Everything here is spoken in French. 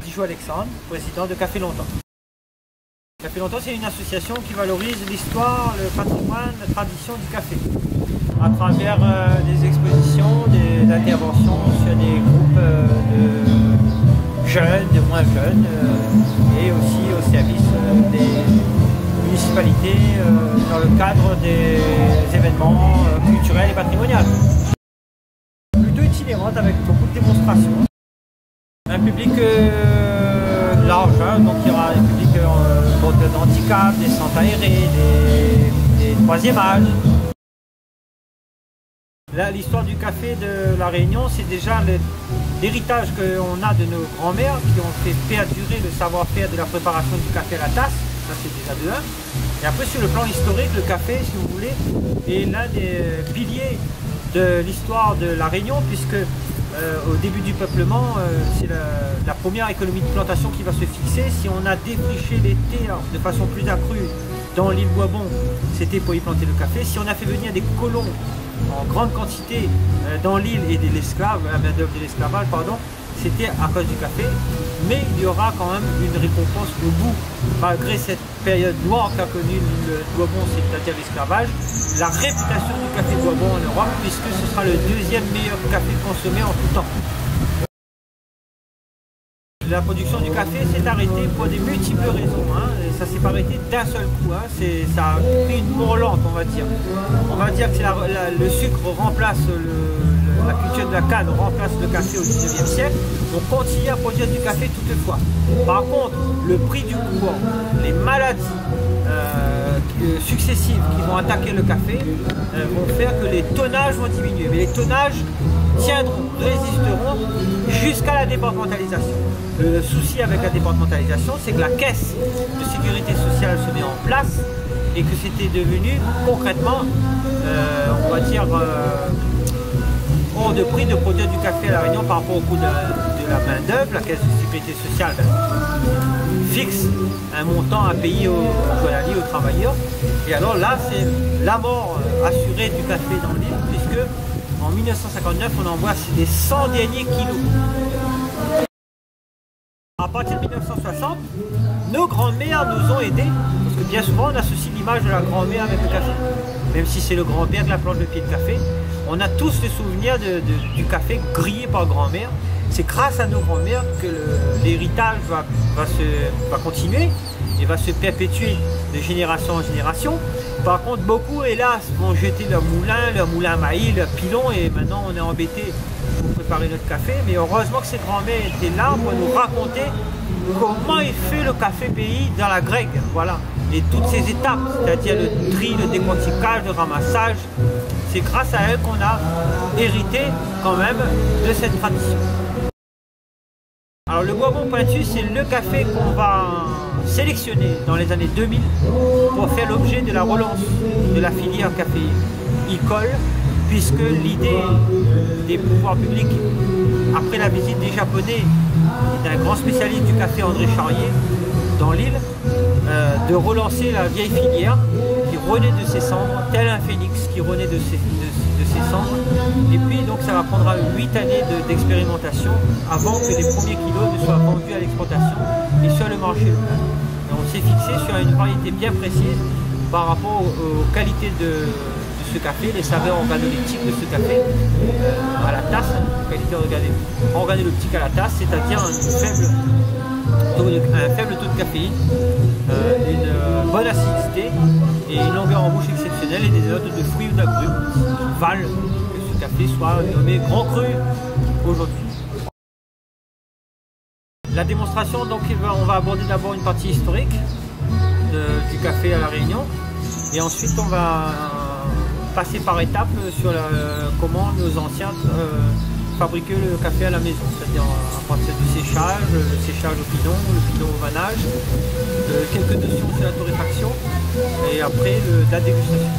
Dijon Alexandre, président de Café Longtemps. Café Longtemps, c'est une association qui valorise l'histoire, le patrimoine, la tradition du café à travers des expositions, des interventions sur des groupes de jeunes, de moins jeunes et aussi au service des municipalités dans le cadre des événements culturels et patrimoniaux. Plutôt itinérante avec beaucoup de démonstrations. Un public large, hein, donc il y aura des publics de handicap, des centres aérés, des troisième âge. Là, l'histoire du café de La Réunion, c'est déjà l'héritage qu'on a de nos grands-mères qui ont fait perdurer le savoir-faire de la préparation du café à la tasse. Ça, c'est déjà de un. Et après, sur le plan historique, le café, si vous voulez, est l'un des piliers de l'histoire de La Réunion, puisque au début du peuplement, c'est la première économie de plantation qui va se fixer. Si on a défriché les terres de façon plus accrue dans l'île Boisbon, c'était pour y planter le café. Si on a fait venir des colons en grande quantité dans l'île et de l'esclave, la main-d'œuvre de l'esclavage, pardon, c'était à cause du café. Mais il y aura quand même une récompense au bout, malgré cette période noire qu'a connue l'île Boisbon, c'est-à-dire l'esclavage. La réputation du café Boisbon en Europe, puisque ce sera le deuxième meilleur café consommé en tout temps. La production du café s'est arrêtée pour des multiples raisons. Hein. Et ça s'est pas arrêté d'un seul coup. Hein. Ça a pris une mort lente, on va dire. On va dire que le sucre remplace la culture de la canne, remplace le café au 19e siècle. On continue à produire du café toutefois. Par contre, le prix du courant, les maladies successives qui vont attaquer le café vont faire que les tonnages vont diminuer. Mais les tonnages tiendront, résisteront jusqu'à la départementalisation. Le souci avec la départementalisation, c'est que la caisse de sécurité sociale se met en place et que c'était devenu concrètement, on va dire, hors de prix de produire du café à La Réunion par rapport au coût de la main-d'œuvre. La caisse de sécurité sociale fixe un montant à payer aux journaliers, aux travailleurs. Et alors là, c'est la mort assurée du café dans l'île, puisque en 1959, on envoie les 100 derniers kilos. À partir de 1960, nos grands-mères nous ont aidés, parce que bien souvent on associe l'image de la grand-mère avec le café. Même si c'est le grand-père qui la plante le pied de café, on a tous le souvenir du café grillé par grand-mère. C'est grâce à nos grands-mères que l'héritage va continuer et va se perpétuer de génération en génération. Par contre, beaucoup, hélas, vont jeter leur moulin à maïs, leur pilon, et maintenant on est embêté pour préparer notre café. Mais heureusement que ces grands-mères étaient là pour nous raconter comment il fait le café pays dans la grecque. Voilà. Et toutes ces étapes, c'est-à-dire le tri, le décortiquage, le ramassage, c'est grâce à elles qu'on a hérité quand même de cette tradition. Alors le Boisbon pointu, c'est le café qu'on va sélectionner dans les années 2000 pour faire l'objet de la relance de la filière café ICOL, puisque l'idée des pouvoirs publics, après la visite des Japonais et d'un grand spécialiste du café, André Charrier, dans l'île, de relancer la vieille filière qui renaît de ses cendres, tel un phénix qui renaît de ses cendres. Et puis donc ça va prendre 8 années d'expérimentation avant que les premiers kilos ne soient vendus à l'exportation et sur le marché local. Et on s'est fixé sur une variété bien précise par rapport aux qualités de ce café, les saveurs organoleptiques de ce café à la tasse, qualité organoleptique à la tasse, c'est-à-dire un faible taux de caféine, une bonne acidité et une longueur en bouche exceptionnelle et des notes de fruits ou d'agrumes qui valent que ce café soit nommé Grand Cru aujourd'hui. La démonstration, donc on va aborder d'abord une partie historique du café à La Réunion et ensuite on va passer par étapes sur comment nos anciens fabriquer le café à la maison, c'est-à-dire à partir du séchage, le séchage au pilon, le pilon au vannage, quelques notions sur la torréfaction et après la dégustation.